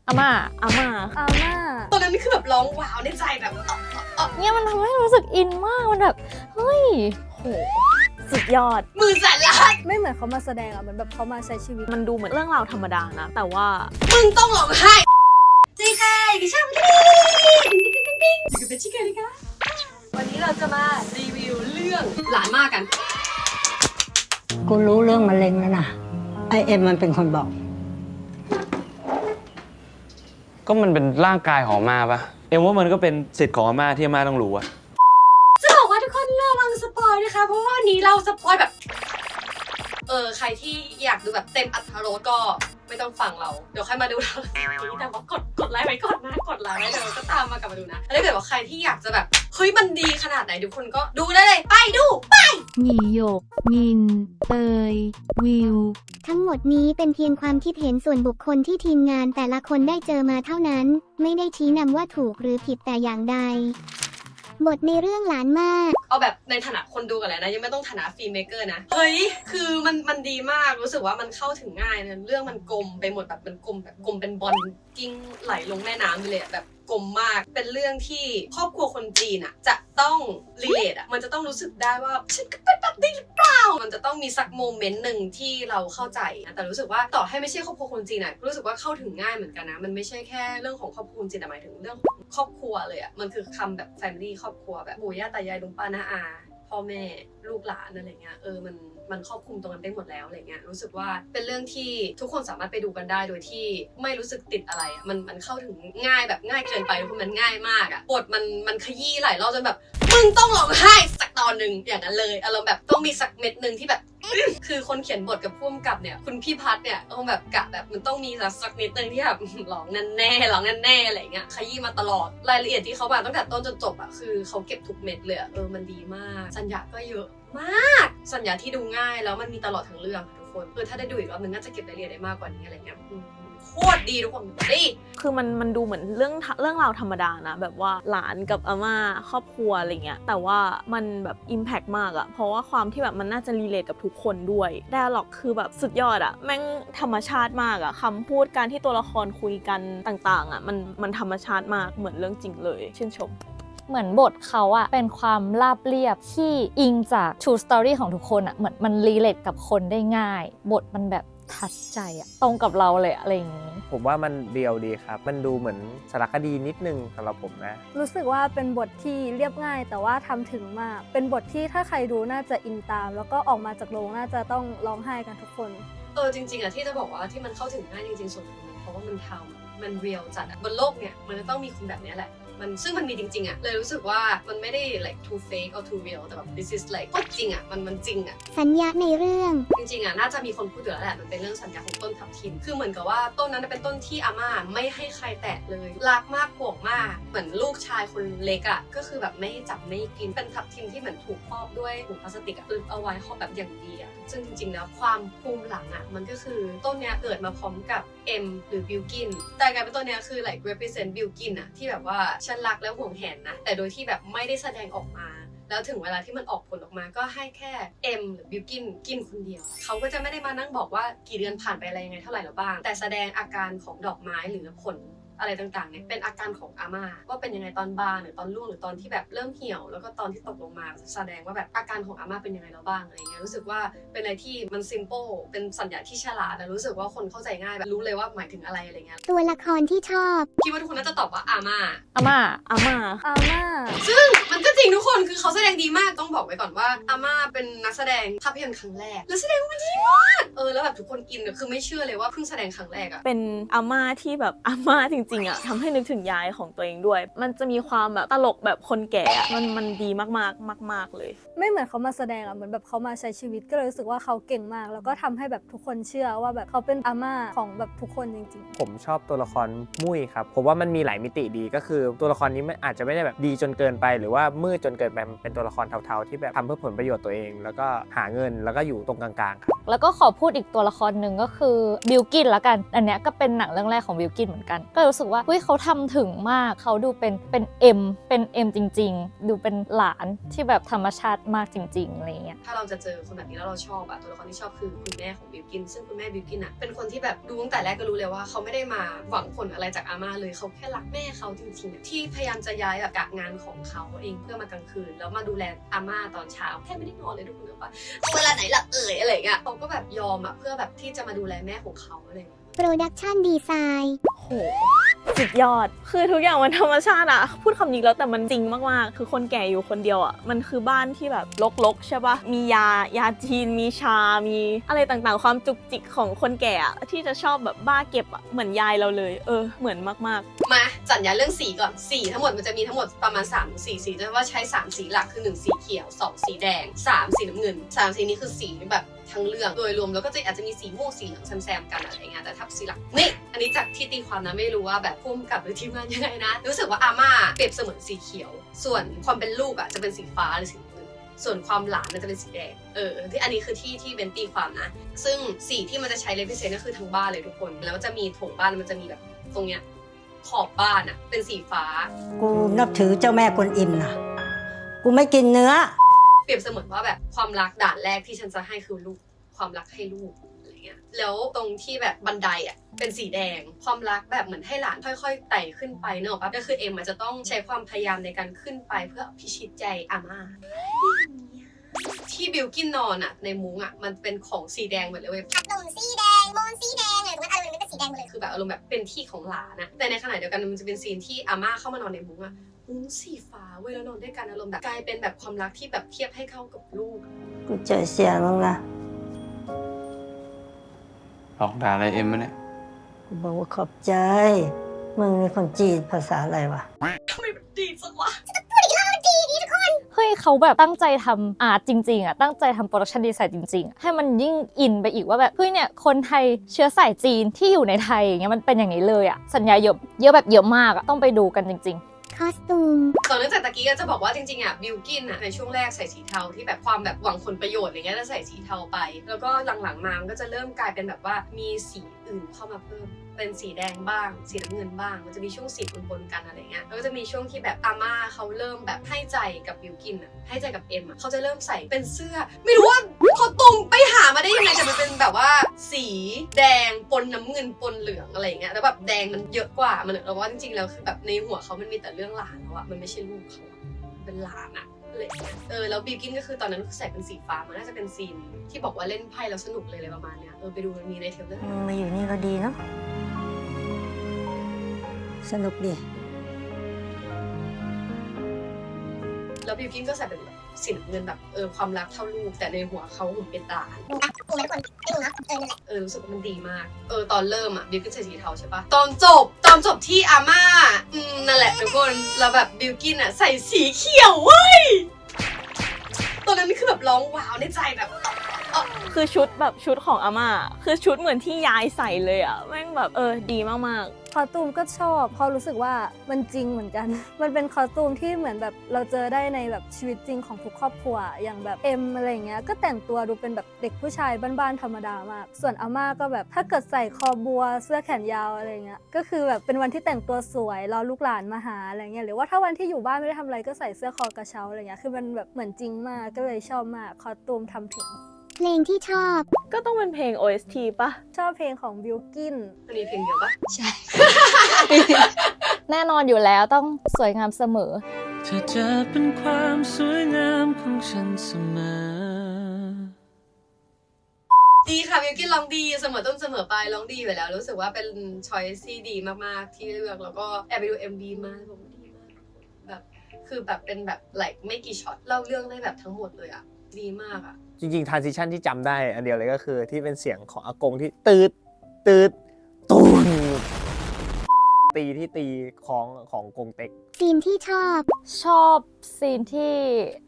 อาม่าตอนนั้นนี่คือแบบร้องว้าวในใจแบบเนี่ยมันทำให้รู้สึกอินมากมันแบบเฮ้ยโหสุดยอดมือสั่นละไม่เหมือนเขามาแสดงอะเหมือนแบบเขามาใช้ชีวิตมันดูเหมือนเรื่องราวธรรมดานะแต่ว่ามึงต้องร้องไห้จีใครดิฉันอยู่กับเบชิเกอร์นะคะวันนี้เราจะมารีวิวเรื่องหลานมากกันกูรู้เรื่องมะเร็งแล้วนะไอเอ็มมันเป็นคนบอกก็มันเป็นร่างกายของอาม่าปะเอ็มว่ามันก็เป็นสิทธิ์ของอาม่าที่อาม่าต้องรู้อะจะบอกว่าทุกคนระวังสปอยนะคะเพราะว่าวันนี้เราสปอยแบบใครที่อยากดูแบบเต็มอรรถรสก็ไม่ต้องฟังเราเดี๋ยวค่อยมาดูเราแต่ว่ากดไลค์ไว้ก่อนนะกดไลค์ไว้เดี๋ยวก็ตามมากลับมาดูนะแล้วถ้าเกิดว่าใครที่อยากจะแบบเฮ้ยมันดีขนาดไหนทุกคนก็ดูได้เลยไปดูไปหยี่หยกมินเตยวิวทั้งหมดนี้เป็นเพียงความคิดเห็นส่วนบุคคลที่ทีมงานแต่ละคนได้เจอมาเท่านั้นไม่ได้ชี้นำว่าถูกหรือผิดแต่อย่างใดบทในเรื่องหลานมากเอาแบบในฐานะคนดูกันเลยนะยังไม่ต้องฐานะฟิล์มเมกเกอร์นะเฮ้ยคือมันดีมากรู้สึกว่ามันเข้าถึงง่ายนะเรื่องมันกลมไปหมดแบบมันกลมแบบกลมเป็นบอลกิ้งไหลลงแม่น้ำไปเลยแบบกลมมากเป็นเรื่องที่ครอบครัวคนจีนอ่ะจะต้องรีเลทอ่ะมันจะต้องรู้สึกได้ว่าฉันก็เป็นแบบนี้หรือเปล่ามันจะต้องมีสักโมเมนต์หนึ่งที่เราเข้าใจนะแต่รู้สึกว่าต่อให้ไม่ใช่ครอบครัวคนจีนอ่ะรู้สึกว่าเข้าถึงง่ายเหมือนกันนะมันไม่ใช่แค่เรื่องของครอบครัวจีนแต่หมายถึงเรื่องครอบครัวเลยอ่ะมันคือคำแบบ family ครอบครัวแบบปู่ย่าตายายลุงป้าน้าอาพ่อแม่ลูกหลานอะไรเงี้ยมันครอบคลุมตรงนั้นได้หมดแล้วอะไรเงี้ยรู้สึกว่าเป็นเรื่องที่ทุกคนสามารถไปดูกันได้โดยที่ไม่รู้สึกติดอะไรอ่ะมันเข้าถึงง่ายแบบง่ายเกินไปเพราะมันง่ายมากอ่ะบทมันขยี้หลายรอบจนแบบมึงต้องร้องไห้สักตอนหนึ่งอย่างนั้นเลยอารมณ์แบบต้องมีสักเม็ดหนึ่งที่แบบคือคนเขียนบทกับผู้กำกับเนี่ยคุณพี่พัฒน์เนี่ยต้องแบบกะแบบมันต้องมีสักนิดนึงที่แบบร้องแน่ๆร้องแน่ๆอะไรเงี้ยขยี้มาตลอดรายละเอียดที่เขาบอกตั้งแต่ต้นจนจบอ่ะคือเขาเก็บทุกเม็ดเลยมันดีมากสัญญาก็เยอะมากสัญญาที่ดูง่ายแล้วมันมีตลอดทั้งเรื่องทุกคนถ้าได้ดูอีกรอบนึงน่าจะเก็บรายละเอียดได้มากกว่านี้อะไรเงี้ยโคตรดีทุกคนดีคือมันดูเหมือนเรื่องราวธรรมดานะแบบว่าหลานกับอาม่าครอบครัวอะไรเงี้ยแต่ว่ามันแบบอิมแพกมากอะเพราะว่าความที่แบบมันน่าจะรีเลทกับทุกคนด้วยไดอะล็อกคือแบบสุดยอดอะแม่งธรรมชาติมากอะคำพูดการที่ตัวละครคุยกันต่างๆอะมันธรรมชาติมากเหมือนเรื่องจริงเลยชื่นชมเหมือนบทเขาอะเป็นความราบเรียบที่อิงจาก True Story ของทุกคนอะเหมือนมันรีเลทกับคนได้ง่ายบทมันแบบทัชใจอะตรงกับเราเลยอะไรอย่างนี้ผมว่ามันเรียวดีครับมันดูเหมือนสารคดีนิดนึงสำหรับผมนะรู้สึกว่าเป็นบทที่เรียบง่ายแต่ว่าทำถึงมากเป็นบทที่ถ้าใครดูน่าจะอินตามแล้วก็ออกมาจากโรงน่าจะต้องร้องไห้กันทุกคนจริงๆอะที่จะบอกว่าที่มันเข้าถึงง่ายจริงๆส่วนหนึ่งเพราะว่ามันทำมันเรียลจัดบนโลกเนี่ยมันจะต้องมีคนแบบนี้แหละซึ่งมันมีจริงๆอะเลยรู้สึกว่ามันไม่ได้ like too fake or too real แต่แบบ this is like ก็จริงอะมันจริงอะสัญญาในเรื่องจริงๆอะน่าจะมีคนพูดอยู่แล้วแหละมันเป็นเรื่องสัญญาของต้นทับทิมคือเหมือนกับว่าต้นนั้นเป็นต้นที่อาม่าไม่ให้ใครแตะเลยรักมากห่วงมากเหมือนลูกชายคนเล็กอะก็คือแบบไม่จับไม่กินเป็นทับทิมที่เหมือนถูกครอบด้วยถุงพลาสติกอึเอาไว้ครอบแบบอย่างดีอะซึ่งจริงๆแล้วความภูมิหลังอะมันก็คือต้นเนี้ยเกิดมาพร้อมกับเอ็มหรือบิลกินแต่กลายเป็นต้นเนี้ยคือ like represent บิลกินอะที่แบบว่าฉันรักและห่วงแหนนะแต่โดยที่แบบไม่ได้แสดงออกมาแล้วถึงเวลาที่มันออกผลออกมาก็ให้แค่เอ็มหรือบิลกินกินคนเดียวเขาก็จะไม่ได้มานั่งบอกว่ากี่เดือนผ่านไปอะไรยังไงเท่าไหร่แล้วบ้างแต่แสดงอาการของดอกไม้หรือผลอะไรต่างๆเนี่ยเป็นอาการของอาม่าว่าเป็นยังไงตอนบานหรือตอนร่วงหรือตอนที่แบบเริ่มเหี่ยวแล้วก็ตอนที่ตกลงมาแสดงว่าแบบอาการของอาม่าเป็นยังไงแล้วบ้างอะไรเงี้ยรู้สึกว่าเป็นอะไรที่มัน simple เป็นสัญญาที่ฉลาดแต่รู้สึกว่าคนเข้าใจง่ายแบบรู้เลยว่าหมายถึงอะไรอะไรเงี้ยตัวละครที่ชอบคิดว่าทุกคนน่าจะตอบว่าอาม่าซึ่งมันก็จริงทุกคนคือเขาแสดงดีมากต้องบอกไว้ก่อนว่าอาม่าเป็นนักแสดงภาพยนตร์ครั้งแรกแล้วแสดงมันดีมากแล้วแบบทุกคนอินคือไม่เชื่อเลยว่าเพิ่งแสดงครั้งแรกอะเป็นอาม่าที่แบบอาม่าจริงๆอะทำให้นึกถึงยายของตัวเองด้วยมันจะมีความแบบตลกแบบคนแก่มันดีมากๆมากๆเลยไม่เหมือนเขามาแสดงอะเหมือนแบบเขามาใช้ชีวิตก็เลยรู้สึกว่าเขาเก่งมากแล้วก็ทำให้แบบทุกคนเชื่อว่าแบบเขาเป็นอาม่าของแบบทุกคนจริงๆผมชอบตัวละครมุ้ยครับผมว่ามันมีหลายมิติดีก็คือตัวละครนี้มันอาจจะไม่ได้แบบดีจนเกินไปหรือว่ามืดจนเกินไปมันเป็นตัวละครเทาๆที่แบบทำเพื่อผลประโยชน์ตัวเองแล้วก็หาเงินแล้วก็อยู่ตรงกลางๆครับ แล้วก็ขอพูดอีกตัวละครหนึ่งก็คือบิลกินละกันอันเนี้ยก็เป็นหนังเรื่องแรกของบิลกินเหมือนกันก็รู้สึกว่าเฮ้ยเขาทำถึงมากเขาดูเป็นเอ็มจริงๆดูเป็นหลานที่แบบธรรมชาติมากจริงๆอะไรเงี้ย ถ้าเราจะเจอคนแบบนี้แล้วเราชอบอะตัวละครที่ชอบคือคุณแม่ของบิลกินซึ่งคุณแม่บิลกินอะเป็นคนที่แบบดูตั้งแต่แรกก็รู้เลยว่าเขาไม่ได้มาหวังผลอะไรจากอาม่าเลยเขาแค่รักแม่เขาจริงๆอะที่พยายามจะย้ายแบบกะงานของเขาเองเพื่อมากลางคืนแล้วมาดูแลอาม่าตอนเช้าแทบไม่ได้นอนเลยทุกคนว่าเวลาไหนหลับอะไรเงี้ยเขาก็แบบยอมอะเพื่อแบบที่จะมาดูแลแม่ของเขาอะไรเงี้ย โปรดักชันดีไซน์ โหสุดยอดคือทุกอย่างมันธรรมชาติอะพูดคำนี้แล้วแต่มันจริงมากๆคือคนแก่อยู่คนเดียวอะมันคือบ้านที่แบบรกๆใช่ปะมียาจีนมีชามีอะไรต่างๆความจุกจิกของคนแก่อะที่จะชอบแบบบ้าเก็บอะเหมือนยายเราเลยเหมือนมากๆ มาสัญญาเรื่องสีก่อนสีทั้งหมดมันจะมีทั้งหมดประมาณ3 สีสีจะว่าใช้3สีหลักคือ1สีเขียว2สีแดง3สีน้ำเงิน3สีนี้คือสีแบบทั้งเรื่องโดยรวมแล้วก็จะอาจจะมีสีม่วงสีเหลืองแซมๆกันอะไรเงี้ยแต่ทับสีหลักนี่อันนี้จากที่ตีความนะไม่รู้ว่าแบบพุ่มกับหรือทีมงานยังไงนะรู้สึกว่าอาม่าเปรียบเสมือนสีเขียวส่วนความเป็นลูกอ่ะจะเป็นสีฟ้าหรือสีน้ำเงินส่วนความหลานจะเป็นสีแดงที่อันนี้คือที่เป็นตีความนะซึ่งสีที่มันจะใช้เลพิเศษก็คือทั้งบ้านเลยทุกคนแล้วจะมีโถงบ้านมันจะมีแบบตรงเนี้ยขอบบ้านอะเป็นสีฟ้ากูนับถือเจ้าแม่กวนอิมนะกูไม่กินเนื้อ เปรียบเสมือนว่าแบบความรักด่านแรกที่ฉันจะให้คือลูกความรักให้ลูกอะไรเงี้ยแล้วตรงที่แบบบันไดอะเป็นสีแดงความรักแบบเหมือนให้หลานค่อยๆไต่ขึ้นไปเนอะปะก็คือเอ็มอาจจะต้องใช้ความพยายามในการขึ้นไปเพื่อพิชิตใจอาม่าที่บิลกินนอนอะในมุ้งอะมันเป็นของสีแดงหมดเลยเว้ย พัดลมสีแดงโมนสีแดงอะไรตรงนั้นอารมณ์มันเป็นสีแดงหมดเลย คือแบบอารมณ์แบบเป็นที่ของหลานนะแต่ในขณะเดียวกันมันจะเป็นซีนที่อาม่าเข้ามานอนในมุ้งอะมุ้งสีฟ้าเว้ยแล้วนอนด้วยกันอารมณ์แบบกลายเป็นแบบความรักที่แบบเทียบให้เข้ากับลูก กูเจอเสียมึงนะ หลอกด่าอะไรเอ็มวะเนี่ย กูบอกว่าขอบใจ มึงเป็นคนจีนภาษาอะไรวะ ทำไมมันดีจังวะ เฮ้ยเขาแบบตั้งใจทำอาร์ตจริงๆอ่ะตั้งใจทำโปรดักชันดีไซน์จริงๆให้มันยิ่งอินไปอีกว่าแบบเฮ้ยเนี่ยคนไทยเชื้อสายจีนที่อยู่ในไทยอย่างเงี้ยมันเป็นอย่างนี้เลยอ่ะสัญญาเยอะแบบเยอะมากอ่ะต้องไปดูกันจริงๆ คอสตูม ตอนเนื่องจากตะกี้ก็จะบอกว่าจริงๆอ่ะบิลกินอ่ะในช่วงแรกใส่สีเทาที่แบบความแบบหวังผลประโยชน์อะไรเงี้ยจะใส่สีเทาไป แล้วก็หลังๆมามันก็จะเริ่มกลายเป็นแบบว่ามีสีอื่นเข้ามาเพิ่มเป็นสีแดงบ้างสีน้ำเงินบ้างมันจะมีช่วงสีปนๆกันอะไรเงี้ยแล้วก็จะมีช่วงที่แบบอาม่าเขาเริ่มแบบให้ใจกับบิลกินอ่ะให้ใจกับเอ็มอ่ะเขาจะเริ่มใส่เป็นเสื้อไม่รู้ว่าเขาตรงไปหามาได้ยังไงแต่มันเป็นแบบว่าสีแดงปนน้ำเงินปนเหลืองอะไรเงี้ยแล้วแบบแดงมันเยอะกว่ามันเราว่าจริงๆแล้วคือแบบในหัวเขามันมีแต่เรื่องหลานแล้วอะมันไม่ใช่ลูกเขาอะเป็นหลานอะอะไรอย่างเงี้ยแล้วบิลกินก็คือตอนนั้นใส่เป็นสีฟ้ามันน่าจะเป็นซีนที่บอกว่าเล่นไพ่แล้วสนุกเลยอะไรประมาณเนี้ยไปดูมันมีในเทรลเลอร์ มึงมาอยู่นี่ก็ดีเนาะ สนุกดี แล้วบิลกินก็ใส่เป็นแบบสีน้ำเงินแบบความรักเท่าลูกแต่ในหัวเขาเหมือนเป็นหลาน ดูนะกูไม่ได้คนไม่ดูนะนั่นแหละ รู้สึกว่ามันดีมากตอนเริ่มอะบิลกินใส่สีเทาใช่ปะตอนจบที่อาม่านั่นแหละทุกคนแล้วแบบบิลกินอะใส่สีเขียวเว้ยตอนนั้นนี่คือแบบร้องว้าวในใจแบบ คือชุดแบบชุดของอาม่าคือชุดเหมือนที่ยายใส่เลยอ่ะแม่งแบบดีมาก คอสตูมก็ชอบเพราะรู้สึกว่ามันจริงเหมือนกัน มันเป็นคอสตูมที่เหมือนแบบเราเจอได้ในแบบชีวิตจริงของทุกครอบครัวอย่างแบบเอ็มอะไรเงี้ยก็แต่งตัวดูเป็นแบบเด็กผู้ชายบ้านๆธรรมดามากส่วนอาม่าก็แบบถ้าเกิดใส่คอบัวเสื้อแขนยาวอะไรเงี้ยก็คือแบบเป็นวันที่แต่งตัวสวยรอลูกหลานมาหาอะไรเงี้ยหรือว่าถ้าวันที่อยู่บ้านไม่ได้ทำอะไรก็ใส่เสื้อคอกระเช้าอะไรเงี้ยคือมันแบบเหมือนจริงมากก็เลยชอบมากคอสตูมทำถึง เพลงที่ชอบ ๆ ก็ต้องเป็นเพลง OST ปะ ชอบเพลงของบิลกิน มันมีเพลงเดียวปะ ใช่ แน่นอนอยู่แล้วต้องสวยงามเสมอ เธอจะเป็นความสวยงามของฉันเสมอ ดีค่ะบิลกินร้องดีเสมอต้นเสมอปลายร้องดีไปแล้วรู้สึกว่าเป็นช้อยซี่ดีมากๆที่เลือกแล้วก็แอบไปดู MV มาบอกว่าดีมากแบบคือแบบเป็นแบบไม่กี่ช็อตเล่าเรื่องได้แบบทั้งหมดเลยอะดีมากอะ จริงๆ transition ที่จำได้อันเดียวเลยก็คือที่เป็นเสียงของอากงที่ตืดตูน ตีที่ตีของกงเต็ก ซีนที่ชอบ ชอบซีนที่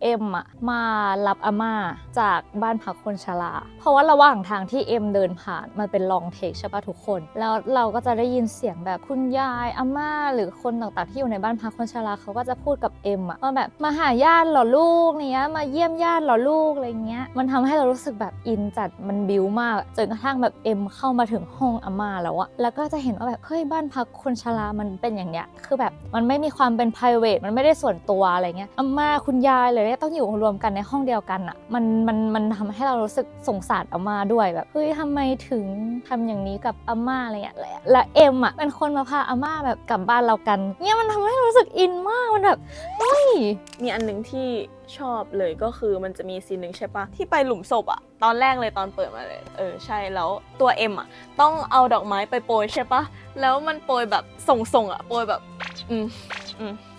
เอ็มอะมารับอาม่าจากบ้านพักคนชราเพราะว่าระหว่างทางที่เอ็มเดินผ่านมันเป็นลองเทคใช่ปะทุกคนแล้วเราก็จะได้ยินเสียงแบบคุณยายอาม่าหรือคนต่างๆที่อยู่ในบ้านพักคนชราเขาก็จะพูดกับเอ็มอะว่าแบบมาหาญาติเหรอลูกเนี้ยมาเยี่ยมญาติเหรอลูกอะไรเงี้ยมันทำให้เรารู้สึกแบบอินจัดมันบิ้วมากจนกระทั่งแบบเอ็มเข้ามาถึงห้องอาม่าแล้วอะแล้วก็จะเห็นว่าแบบเฮ้ยบ้านพักคนชรามันเป็นอย่างเนี้ยคือแบบมันไม่มีความเป็น private มันไม่ได้ส่วนตัวอะไรเงี้ยอาม่าคุณยายเลยเนี่ยต้องอยู่รวมกันในห้องเดียวกันอะมันทำให้เรารู้สึกสงสารอาม่าด้วยแบบเฮ้ยทำไมถึงทำอย่างนี้กับอาม่าอะไรเงี้ยและเอ็มอะเป็นคนมาพาอาม่าแบบกลับบ้านเรากันเนี่ยมันทำให้เรารู้สึกอินมากมันแบบเฮ้ย มีอันหนึงที่ชอบเลยก็คือมันจะมีซีนหนึ่งใช่ปะที่ไปหลุมศพอะตอนแรกเลยตอนเปิดมาเลยใช่แล้วตัวเอ็มอะต้องเอาดอกไม้ไปโปรยใช่ปะแล้วมันโปรยแบบส่งอะโปรยแบบ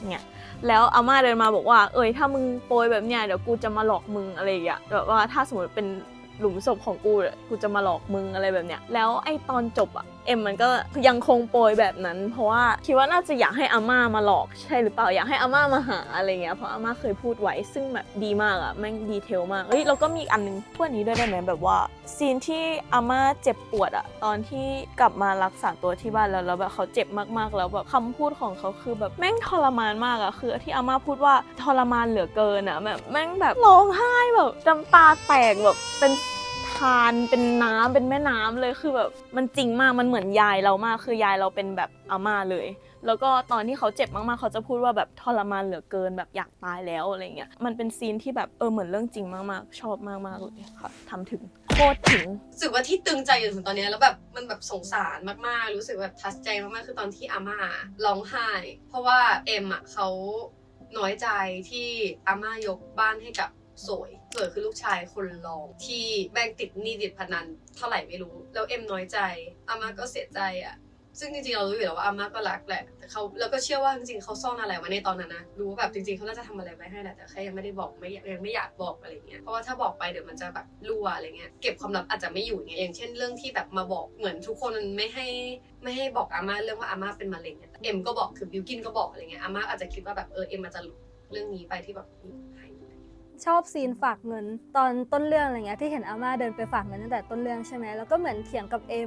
เนี่ยแล้วอาม่าเดินมาบอกว่าถ้ามึงโปรยแบบเนี้ยเดี๋ยวกูจะมาหลอกมึงอะไรอย่างเงี้ยแบบว่าถ้าสมมติเป็นหลุมศพของกูจะมาหลอกมึงอะไรแบบเนี้ยแล้วไอ้ตอนจบอะเอ็มมันก็ยังคงโปรยแบบนั้นเพราะว่าคิดว่าน่าจะอยากให้อาม่ามาหลอกใช่หรือเปล่าอยากให้อาม่ามาหาอะไรเงี้ยเพราะอาม่าเคยพูดไว้ซึ่งแบบดีมากอะแม่งดีเทลมากแล้วก็มีอันนึงพวกนี้ด้วยได้ไหมแบบว่าซีนที่อาม่าเจ็บปวดอะตอนที่กลับมารักษาตัวที่บ้านแล้วแบบเขาเจ็บมากๆแล้วแบบคำพูดของเขาคือแบบแม่งทรมานมากอะคือที่อาม่าพูดว่าทรมานเหลือเกินอะแบบแม่งแบบร้องไห้แบบน้ำตาแตกแบบเป็นทานเป็นน้ำเป็นแม่น้ำเลยคือแบบมันจริงมากมันเหมือนยายเรามากคือยายเราเป็นแบบอาม่าเลยแล้วก็ตอนที่เขาเจ็บมากๆเขาจะพูดว่าแบบทรมานเหลือเกินแบบอยากตายแล้วอะไรเงี้ยมันเป็นซีนที่แบบเหมือนเรื่องจริงมากๆชอบมากๆเลยค่ะทำถึงโคตรถึง รู้สึกว่าที่ตึงใจอยู่ถึงตอนนี้แล้วแบบมันแบบสงสารมากๆรู้สึกแบบทัชใจมากๆคือตอนที่อาม่าร้องไห้เพราะว่าเอ็มอ่ะเขาน้อยใจที่อาม่ายกบ้านให้กับสวยคือลูกชายคนรองที่แบงติดหนี้ติดพนันเท่าไหร่ไม่รู้แล้วเอ็มน้อยใจอาม่าก็เสียใจอ่ะซึ่งจริงๆเรารู้อยู่แล้วว่าอาม่าก็รักแหละแต่เขาแล้วก็เชื่อว่าจริงๆเขาซ่อนอะไรไว้ในตอนนั้นนะรู้ว่าแบบจริงๆเขาน่าจะทำอะไรไว้ให้แหละแต่แค่ยังไม่ได้บอกยังไม่อยากบอกอะไรเงี้ยเพราะว่าถ้าบอกไปเดี๋ยวมันจะแบบรั่วอะไรเงี้ยเก็บความลับอาจจะไม่อยู่เงี้ยอย่างเช่นเรื่องที่แบบมาบอกเหมือนทุกคนไม่ให้บอกอาม่าเรื่องว่าอาม่าเป็นมะเร็งเนี่ยเอ็มก็บอกคือบิวกินก็บอกอะไรเงี้ยอาม่าอาจจะคิดว่าแบบเอ็มอาจจะเรื่องนี้ไปที่แบบชอบซีนฝากเงินตอนต้นเรื่องอะไรเงี้ยที่เห็นอาม่าเดินไปฝากเงินตั้งแต่ต้นเรื่องใช่ไหมแล้วก็เหมือนเถียงกับเอ็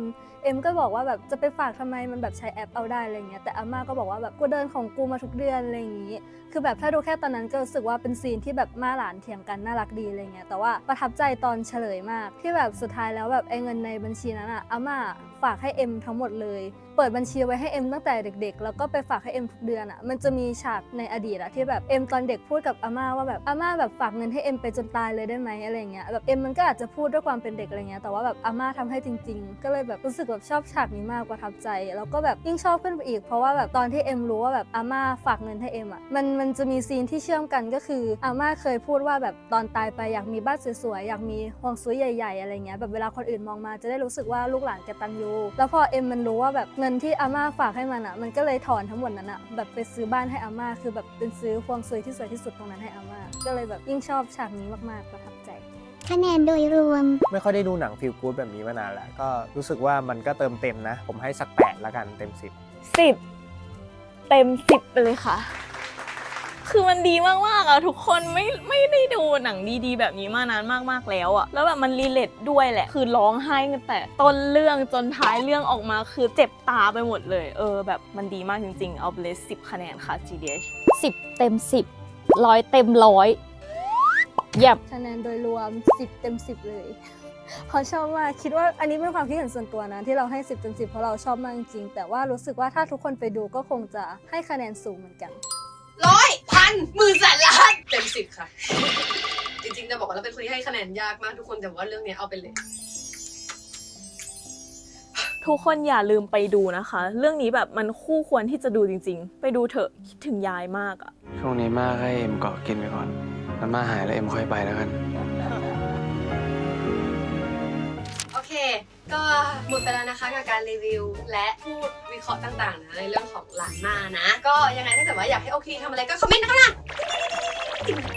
มก็บอกว่าแบบจะไปฝากทำไมมันแบบใช้แอปเอาได้อะไรเงี้ยแต่อาม่าก็บอกว่าแบบกูเดินของกูมาทุกเดือนอะไรอย่างงี้คือแบบถ้าดูแค่ตอนนั้นก็รู้สึกว่าเป็นซีนที่แบบม่าหลานเถียงกันน่ารักดีอะไรเงี้ยแต่ว่าประทับใจตอนเฉลยมากที่แบบสุดท้ายแล้วแบบไอ้เงินในบัญชีนั้นอะอาม่าฝากให้เอ็มทั้งหมดเลยเปิดบัญชีไว้ให้เอ็มตั้งแต่เด็กๆแล้วก็ไปฝากให้เอ็มทุกเดือนอะมันจะมีฉากในอดีตอะที่แบบเอ็มตอนเด็กพูดกับอาม่าว่าแบบอาม่าแบบฝากเงินให้เอ็มไปจนตายเลยได้ไหมอะไรเงี้ยแบบเอ็มมันก็อาจจะพูดด้วยความเป็นเด็กอะไรเงี้ยแต่ว่าแบบอาม่าทำให้จริงๆก็เลยแบบรู้สึกแบบชอบฉากนี้มากประทับใจแล้วก็แบบยิ่งชอบขึ้นไปอีกเพราะว่าแบบตอนที่เอ็มรู้ว่าแบบอาม่าฝากเงินให้เอ็มอะมันจะมีซีนที่เชื่อมกันก็คืออาม่าเคยพูดว่าแบบตอนตายไปอยากมีบ้านสวยๆอยากมีฮวงซุยใหญ่ๆอะไรเงี้ยแบบเวลาคนอื่นมองมาจะได้รู้สึกว่าลูกหลานกตัญญูแล้วพอเอ็มมันรู้ว่าแบบเงินที่อาม่าฝากให้มันอะมันก็เลยถอนทั้งหมดนั้นอะแบบไปซื้อบ้านให้อาม่าคือแบบเป็นซื้อฮวงซุยที่สวยที่สุดตรงนั้นให้อาม่าก็เลยแบบยิ่งชอบฉากนี้มากๆประทับใจคะแนนโดยรวมไม่ค่อยได้ดูหนังฟีลกู๊ดแบบนี้มานานแล้วก็รู้สึกว่ามันก็เติมเต็มนะผมให้สัก8ละกันเต็ม10เต็ม10ไปเลยค่ะคือมันดีมากๆอะทุกคนไม่ได้ดูหนังดีๆแบบนี้มานานมากๆแล้วอะแล้วแบบมันรีเลทด้วยแหละคือร้องไห้ตั้งแต่ต้นเรื่องจนท้ายเรื่องออกมาคือเจ็บตาไปหมดเลยแบบมันดีมากจริงๆเอาไปเลย10คะแนนค่ะ GDH 10 เต็ม 10 100 เต็ม 100เยี่ยมคะแนนโดยรวม10 เต็ม 10เลยเพราะชอบมากคิดว่าอันนี้เป็นความคิดเห็นส่วนตัวนะที่เราให้10 เต็ม 10เพราะเราชอบมากจริงแต่ว่ารู้สึกว่าถ้าทุกคนไปดูก็คงจะให้คะแนนสูงเหมือนกัน100 พันหมื่นแสนล้านเต็ม10ค่ะจริงๆจะบอกว่าเราเป็นคนที่ให้คะแนนยากมากทุกคนแต่ว่าเรื่องนี้เอาไปเลยทุกคนอย่าลืมไปดูนะคะเรื่องนี้แบบมันคู่ควรที่จะดูจริงๆไปดูเถอะคิดถึงยายมากอะช่วงนี้มากให้เอ็มเกาะกินไปก่อนแล้วมาหายแล้วเอ็มค่อยไปแล้วกันโอเคก็หมดไปแล้วนะคะกับการรีวิวและพูดวิเคราะห์ต่างๆนะในเรื่องของหลานมานะก็ยังไงถ้าเกิดว่าอยากให้โอเคทำอะไรก็คอมเมนต์นะคะนะ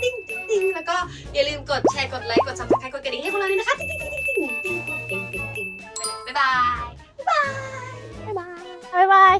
ติ๊งแล้วก็อย่าลืมกดแชร์กดไลค์กด Subscribe กดกระดิ่งให้พวกเราด้วยนะคะติ๊งบ๊ายบายบ๊ายบาย